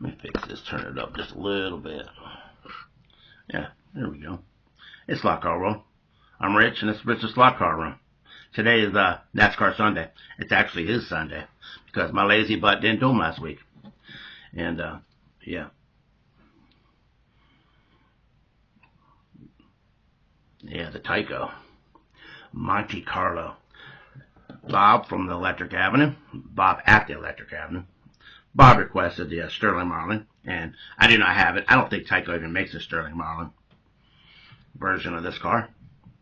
Let me fix this, turn it up just a little bit. Yeah, there we go. It's Slot Car World. I'm Rich, and it's Rich's Slot Car Room. Today is NASCAR Sunday. It's actually his Sunday, because my lazy butt didn't do them last week. And, yeah. Yeah, the Tyco. Monte Carlo. Bob from the Electric Avenue. Bob at the Electric Avenue. Bob requested the Sterling Marlin, and I do not have it. I don't think Tyco even makes a Sterling Marlin version of this car.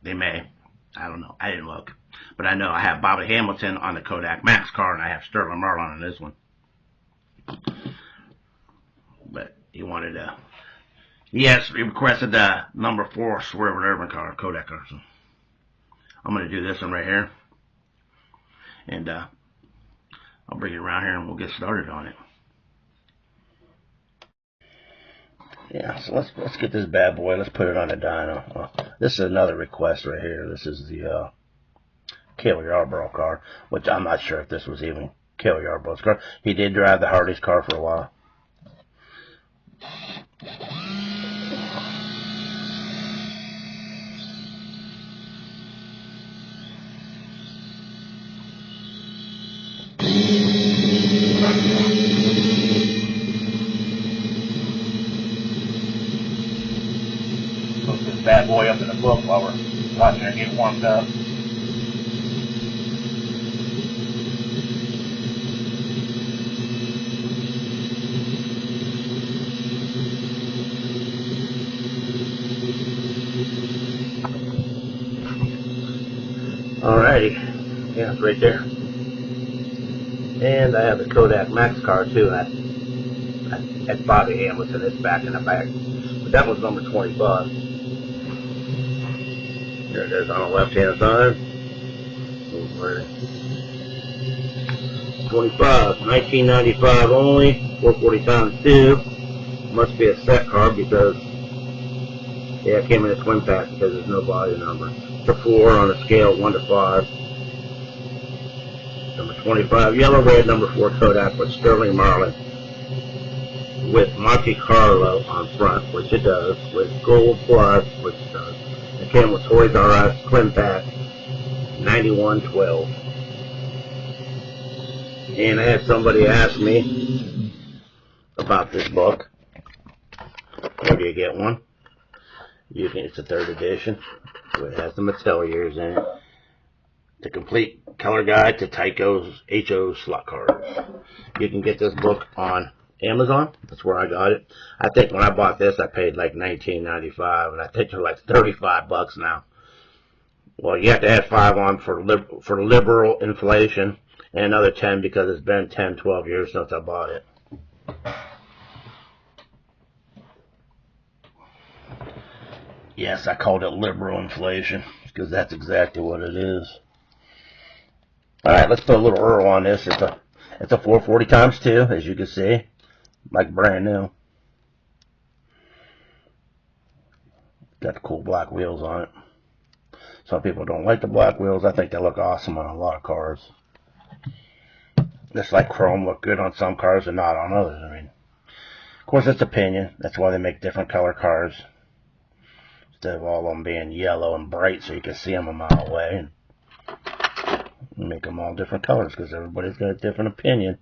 They may. I don't know. I didn't look. But I know I have Bobby Hamilton on the Kodak Max car, and I have Sterling Marlin on this one. But he wanted to... Yes, he requested the number 4 Swerve Urban car, Kodak car. So I'm going to do this one right here. And I'll bring it around here and we'll get started on it. Yeah, so let's get this bad boy. Let's put it on the dyno. This is another request right here. This is the Cale Yarborough car, which I'm not sure if this was even Cale Yarborough's car. He did drive the Hardy's car for a while. Put this bad boy up in the book while we're watching it get warmed up. Alrighty, yeah, it's right there. And I have the Kodak Max car too. That's Bobby Hamilton. It's back in the back. But that was number 25. There it is on the left-hand side. 25, 1995 only, 440 times 2. Must be a set car because, yeah, it came in a twin pack because there's no body number. It's a 4 on a scale of 1 to 5. Number 25, yellow, red, number 4 Kodak with Sterling Marlin. With Monte Carlo on front, which it does. With Gold Plus, which it does. It came with Toys R Us, twin pack, 9112. And I had somebody ask me about this book. Where do you get one? You can. It's a 3rd edition. So it has the Mattel years in it. The complete color guide to Tyco's HO slot cars. You can get this book on Amazon. That's where I got it. I think when I bought this, I paid like $19.95, and I think they're like $35 now. Well, you have to add 5 on for liberal inflation, and another 10 because it's been 10, 12 years since I bought it. Yes, I called it liberal inflation because that's exactly what it is. All right, let's put a little Earl on this. It's a 440 times 2, as you can see, like brand new. Got the cool black wheels on it. Some people don't like the black wheels. I think they look awesome on a lot of cars. Just like chrome look good on some cars and not on others. I mean, of course, it's opinion. That's why they make different color cars. Instead of all of them being yellow and bright so you can see them a mile away. And make them all different colors because everybody's got a different opinion.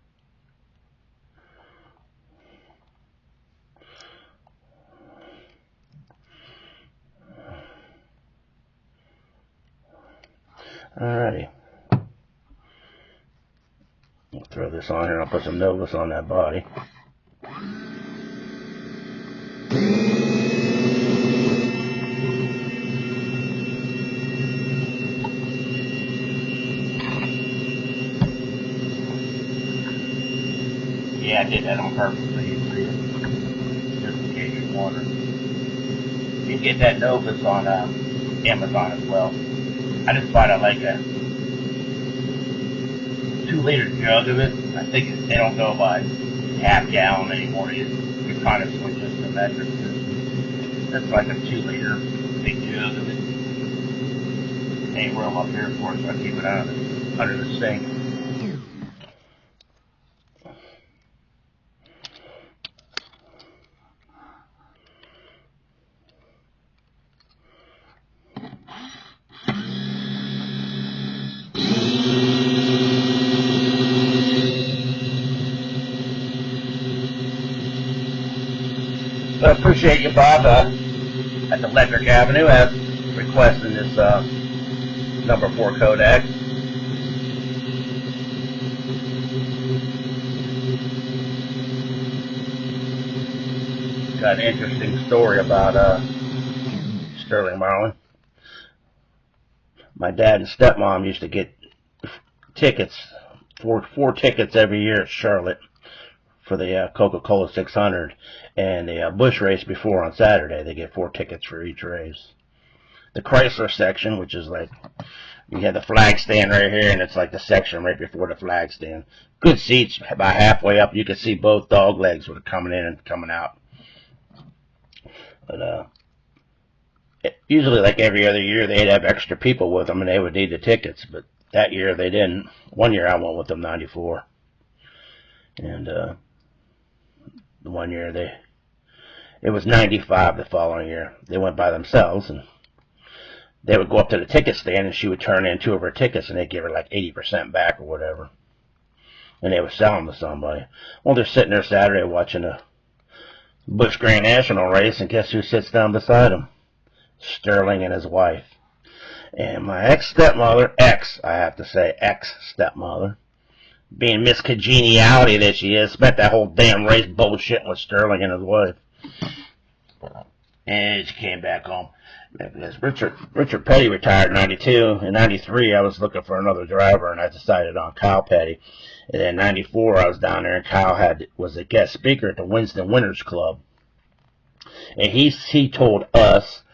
Alrighty. I'll throw this on here. I'll put some Novus on that body. Yeah, I did that on purpose so you can see it. Just in case you're wondering. You can get that Novus on Amazon as well. I just bought like a 2-liter jug of it. I think they don't go by half gallon anymore. You kind of switch this to metric system. That's like a 2-liter big jug of it. Ain't room up here for it, so I keep it under the sink. So I appreciate you, Bob, at the Electric Avenue, requesting this number 4 Kodak. Got an interesting story about Sterling Marlin. My dad and stepmom used to get tickets, four tickets every year at Charlotte for the Coca-Cola 600 and the Busch race before on Saturday. They get 4 tickets for each race. The Chrysler section, which is like, you have the flag stand right here, and it's like the section right before the flag stand. Good seats, about halfway up. You could see both dog legs were coming in and coming out. But usually, like every other year, they'd have extra people with them, and they would need the tickets. But that year, they didn't. One year, I went with them, 94. And the one year, it was 95 the following year. They went by themselves, and they would go up to the ticket stand, and she would turn in 2 of her tickets, and they'd give her like 80% back or whatever. And they would sell them to somebody. Well, they're sitting there Saturday watching the Busch Grand National race, and guess who sits down beside him? Sterling and his wife. And my ex-stepmother, I have to say, ex-stepmother, being Miss Congeniality that she is, spent that whole damn race bullshitting with Sterling and his wife. And she came back home. Because Richard Petty retired in 92. In 93, I was looking for another driver, and I decided on Kyle Petty. And in 94, I was down there, and Kyle was a guest speaker at the Winston Winners Club. And he told us,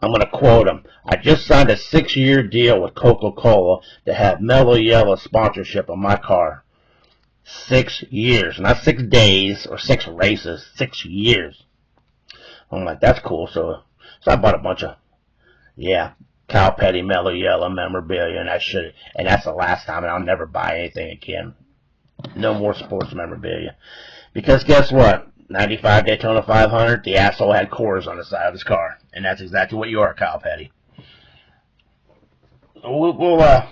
I'm going to quote him, I just signed a 6-year deal with Coca-Cola to have Mellow Yellow sponsorship of my car. 6 years. Not 6 days or 6 races. 6 years. I'm like, that's cool. So I bought a bunch of, Kyle Petty Mellow Yellow memorabilia, and that's the last time, and I'll never buy anything again. No more sports memorabilia. Because guess what? 95 Daytona 500, the asshole had Coors on the side of his car. And that's exactly what you are, Kyle Petty. We'll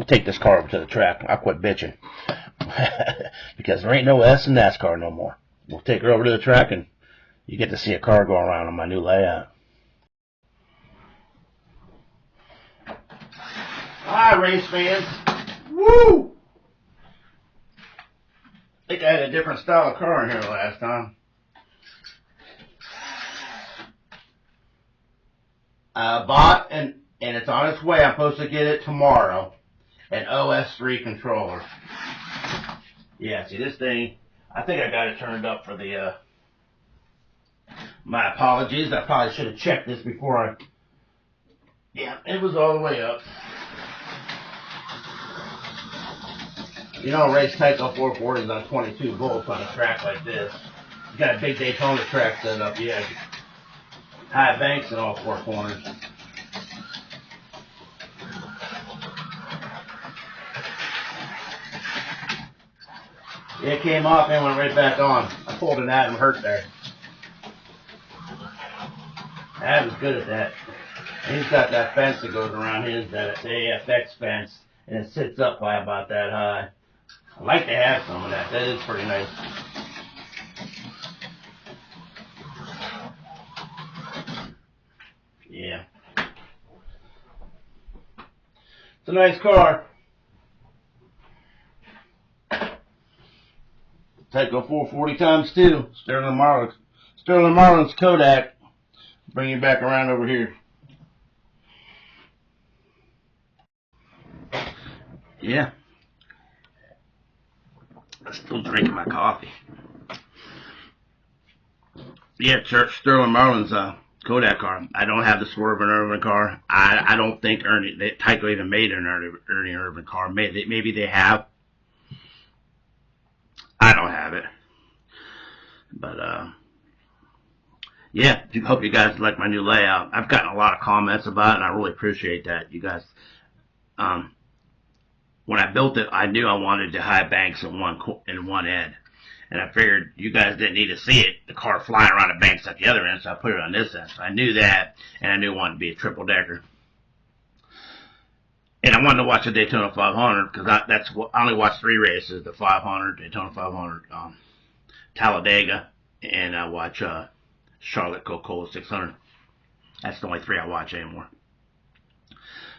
take this car over to the track. I'll quit bitching. Because there ain't no S in NASCAR no more. We'll take her over to the track, and you get to see a car go around on my new layout. Hi, race fans. Woo! I think I had a different style of car in here last time. I bought, and it's on its way. I'm supposed to get it tomorrow, an OS3 controller. Yeah, see this thing, I think I got it turned up for the, my apologies. I probably should have checked this before it was all the way up. You know, race Tyco 440s on 22 volts on a track like this. You got a big Daytona track set up, high banks in all 4 corners. It came off and went right back on. I pulled an Adam Hurt there. Adam's good at that. And he's got that fence that goes around his, the AFX fence, and it sits up by about that high. I'd like to have some of that. That is pretty nice. Yeah. It's a nice car. Tyco 440 times 2. Sterling Marlin's Kodak. Bring you back around over here. Yeah. I'm still drinking my coffee. Yeah, Sterling Marlin's Kodak car. I don't have the Swervin' Irvin car. I don't think Tyco even made an Ernie Irvin car. Maybe they have. I don't have it. But, yeah, hope you guys like my new layout. I've gotten a lot of comments about it, and I really appreciate that. You guys, when I built it, I knew I wanted the high banks in one end. And I figured you guys didn't need to see it, the car flying around the banks at the other end, so I put it on this end. So I knew that, and I knew it wanted to be a triple-decker. And I wanted to watch the Daytona 500, because I only watched 3 races, the 500, Daytona 500, Talladega, and I watch Charlotte Coca-Cola 600. That's the only 3 I watch anymore.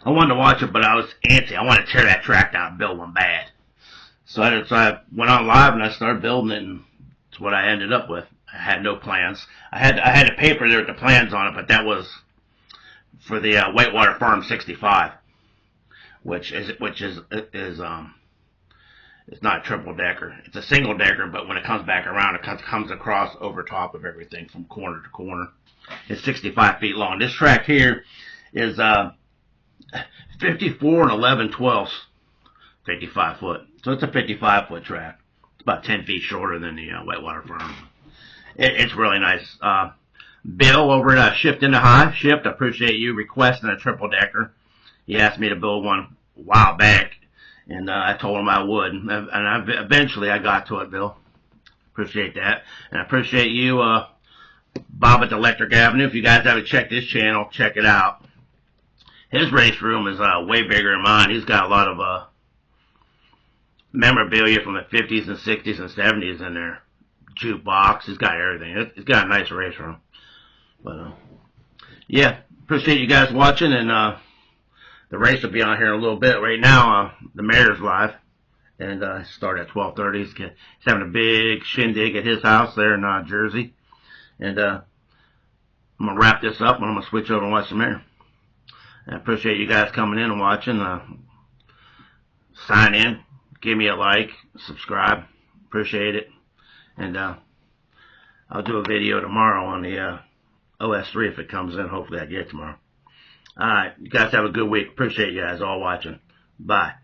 I wanted to watch it, but I was antsy. I wanted to tear that track down and build one bad. So I went on live and I started building it, and it's what I ended up with. I had no plans. I had a paper there with the plans on it, but that was for the Whitewater Farm 65, which is it's not a triple decker. It's a single decker, but when it comes back around, it comes across over top of everything from corner to corner. It's 65 feet long. This track here is 54 and 11/12, 55 foot. So it's a 55-foot track. It's about 10 feet shorter than the Whitewater Farm. It's really nice. Bill over at Shift into High. Shift, I appreciate you requesting a triple decker. He asked me to build one a while back, and I told him I would. And eventually I got to it, Bill. Appreciate that. And I appreciate you, Bob at the Electric Avenue. If you guys haven't checked his channel, check it out. His race room is way bigger than mine. He's got a lot of memorabilia from the 50s and 60s and 70s in there. Jukebox. He's got everything. He's got a nice race room. But yeah, appreciate you guys watching, and the race will be on here in a little bit. Right now, the mayor's live, and start at 12:30. He's having a big shindig at his house there in Jersey, and I'm gonna wrap this up, and I'm gonna switch over and watch the mayor. I appreciate you guys coming in and watching. Sign in, give me a like, subscribe. Appreciate it. And I'll do a video tomorrow on the OS3 if it comes in. Hopefully I get it tomorrow. Alright, you guys have a good week. Appreciate you guys all watching. Bye.